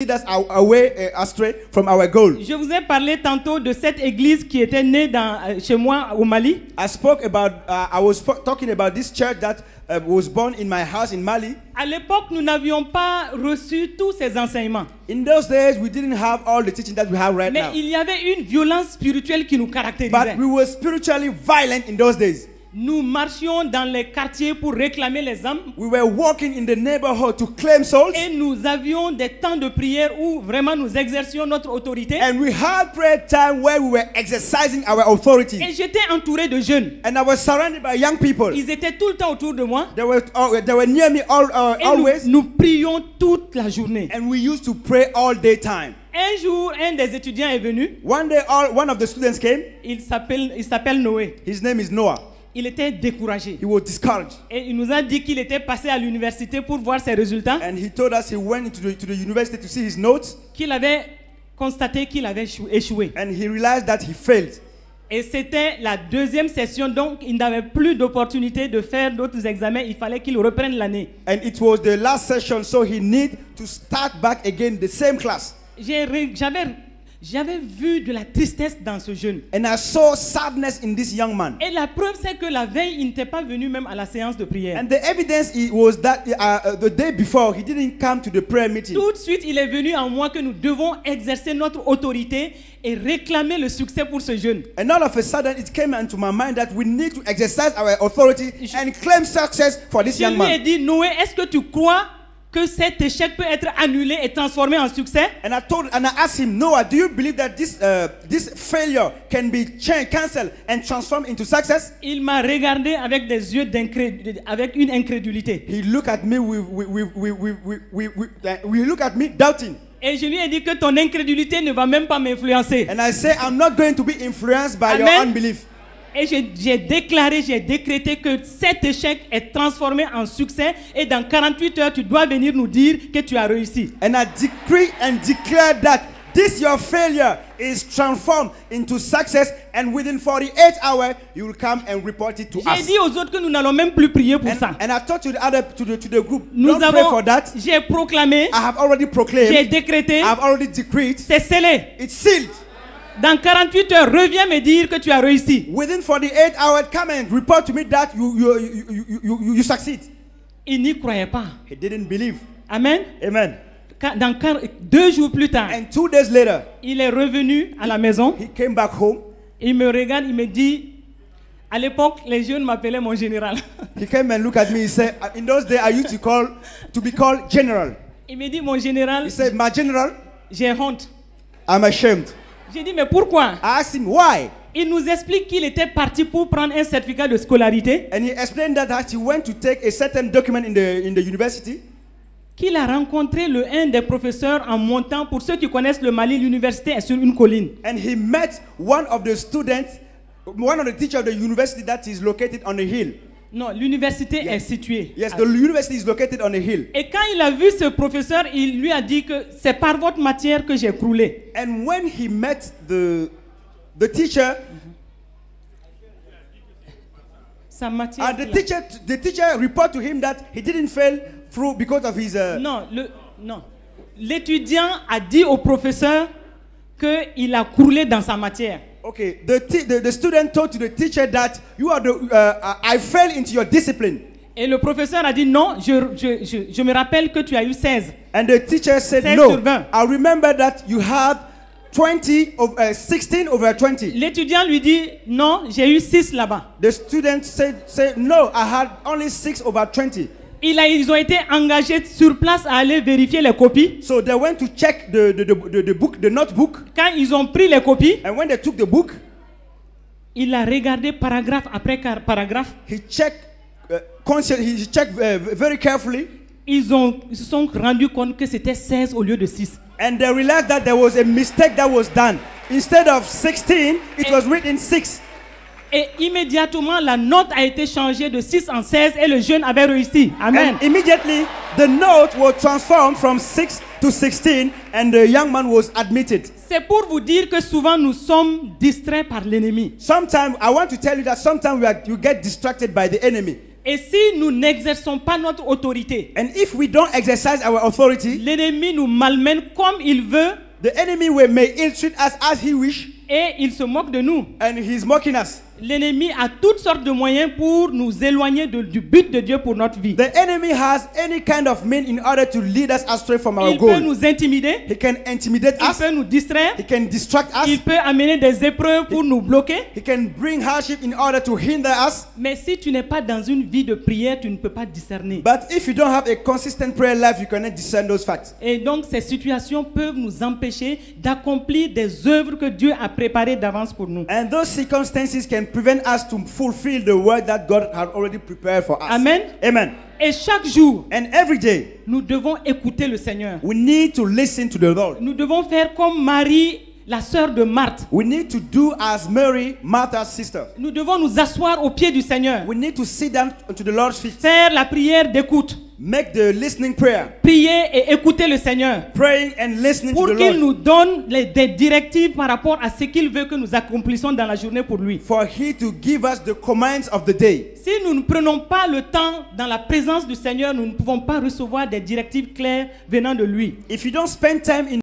lead us away astray from our goal. Je vous ai parlé tantôt de cette église qui était née chez moi au Mali. I was talking about this church that was born in my house in Mali. À l'époque, nous n'avions pas reçu tous ces enseignements. In those days, we didn't have all the teaching that we have right now. Mais il y avait une violence spirituelle qui nous caractérisait. But we were spiritually violent in those days. Nous marchions dans les quartiers pour réclamer les âmes. We were walking in the neighborhood to claim souls. Et nous avions des temps de prière où vraiment nous exercions notre autorité. And we had prayer time where we were exercising our authority. Et j'étais entouré de jeunes. And I was surrounded by young people. Ils étaient tout le temps autour de moi. They were near me always. Nous prions toute la journée. And we used to pray all day time. Un jour, un des étudiants est venu. One day, one of the students came. Il s'appelle Noé. His name is Noah. Il était découragé. He was discouraged. Et il nous a dit qu'il était passé à l'université pour voir ses résultats. And he told us he went to the university to see his notes. Qu'il avait constaté qu'il avait échoué. And he realized that he failed. Et c'était la deuxième session, donc il n'avait plus d'opportunité de faire d'autres examens. Il fallait qu'il reprenne l'année. And it was the last session, so he needed to start back again the same class. J'avais vu de la tristesse dans ce jeune. And I saw sadness in this young man. Et la preuve, c'est que la veille, il n'était pas venu même à la séance de prière. And the evidence was that the day before, he didn't come to the prayer meeting. Tout de suite, il est venu en moi que nous devons exercer notre autorité et réclamer le succès pour ce jeune. And all of a sudden, it came into my mind that we need to exercise our authority and claim success for this young man. Je lui ai dit, Noé, est-ce que tu crois que cet échec peut être annulé et transformé en succès? And I asked him, Noah, do you believe that this failure can be cancelled and transformed into success? Il m'a regardé avec des yeux avec une incrédulité. He looked at me doubting. Et je lui ai dit que ton incrédulité ne va même pas m'influencer. And I say, I'm not going to be influenced by your unbelief. Et j'ai décrété que cet échec est transformé en succès et dans 48 heures, tu dois venir nous dire que tu as réussi. And I decree and declare that this your failure is transformed into success, and within 48 hours, you will come and report it to us. J'ai dit aux autres que nous n'allons même plus prier pour ça. And I told to the group, don't pray for that. J'ai proclamé. I have already proclaimed. J'ai décrété. I have already decreed. C'est scellé. It's sealed. Dans 48 heures, reviens me dire que tu as réussi. Within 48 hours, come and report to me that you succeed. Il n'y croyait pas. He didn't believe. Amen. Amen. 2 jours plus tard, and 2 days later, il est revenu à la maison. He came back home. Il me regarde, il me dit, à l'époque, les jeunes m'appelaient mon général. He came and looked at me. He said, in those days, I used to be called general. Il me dit, mon général. He said, my general. J'ai honte. I'm ashamed. J'ai dit, mais pourquoi? I asked him why. Il nous explique qu'il était parti pour prendre un certificat de scolarité. And he explained that he went to take a certain document in the university. Qu'il a rencontré un des professeurs en montant. Pour ceux qui connaissent le Mali, l'université est sur une colline. And he met one of the teachers of the university that is located on a hill. Non, l'université est située. Yes, the university is located on a hill. Et quand il a vu ce professeur, il lui a dit que c'est par votre matière que j'ai croulé. And when he met the teacher, sa matière. The teacher reported to him that he didn't fail through because of his. Non, l'étudiant a dit au professeur que il a croulé dans sa matière. Okay, the student told to the teacher that you are I fell into your discipline. Et le professeur a dit non, je me rappelle que tu as eu 16. And the teacher said no. I remember that you had 16 over 20. L'étudiant lui dit non, j'ai eu 6 là-bas. The student said no, I had only 6 over 20. Ils ont été engagés sur place à aller vérifier les copies. So they went to check the book, the notebook. Quand ils ont pris les copies, and when they took the book, il a regardé paragraphe après paragraphe. He checked very carefully. Ils se sont rendus compte que c'était 16 au lieu de 6. And they realized that there was a mistake that was done. Instead of 16, it was written 6. Et immédiatement, la note a été changée de 6 en 16 et le jeune avait réussi. Amen. And immediately, the note was transformed from 6 to 16 and the young man was admitted. C'est pour vous dire que souvent nous sommes distraits par l'ennemi. Sometimes, I want to tell you that sometimes you get distracted by the enemy. Et si nous n'exerçons pas notre autorité, and if we don't exercise our authority, l'ennemi nous malmène comme il veut the enemy may ill-treat us as he wish, et il se moque de nous. and he's mocking us. L'ennemi a toutes sortes de moyens pour nous éloigner du but de Dieu pour notre vie. The enemy has any kind of means in order to lead us astray from our Il peut goal. nous intimider, He can intimidate il us. peut nous distraire, He can distract us. il peut amener des épreuves pour nous bloquer. He can bring hardship in order to hinder us. Mais si tu n'es pas dans une vie de prière, tu ne peux pas discerner. But if you don't have a consistent prayer life, you cannot discern those facts. Et donc ces situations peuvent nous empêcher d'accomplir des œuvres que Dieu a préparées d'avance pour nous. And those circumstances can prevent us to fulfill the work that God had already prepared for us. Amen. Amen. Et chaque jour, And every day, nous devons écouter le Seigneur. we need to listen to the Lord. Nous devons faire comme Marie, la sœur de Marthe. We need to do as Mary, Martha's sister. Nous devons nous asseoir au pied du Seigneur. We need to sit down to the Lord's feet. Faire la prière d'écoute. Make the listening prayer. Prier et écouter le Seigneur. Praying and listening Pour to the qu'il Lord. nous donne des directives par rapport à ce qu'il veut que nous accomplissions dans la journée pour lui. For He to give us the commands of the day. Si nous ne prenons pas le temps dans la présence du Seigneur, nous ne pouvons pas recevoir des directives claires venant de lui. If you don't spend time in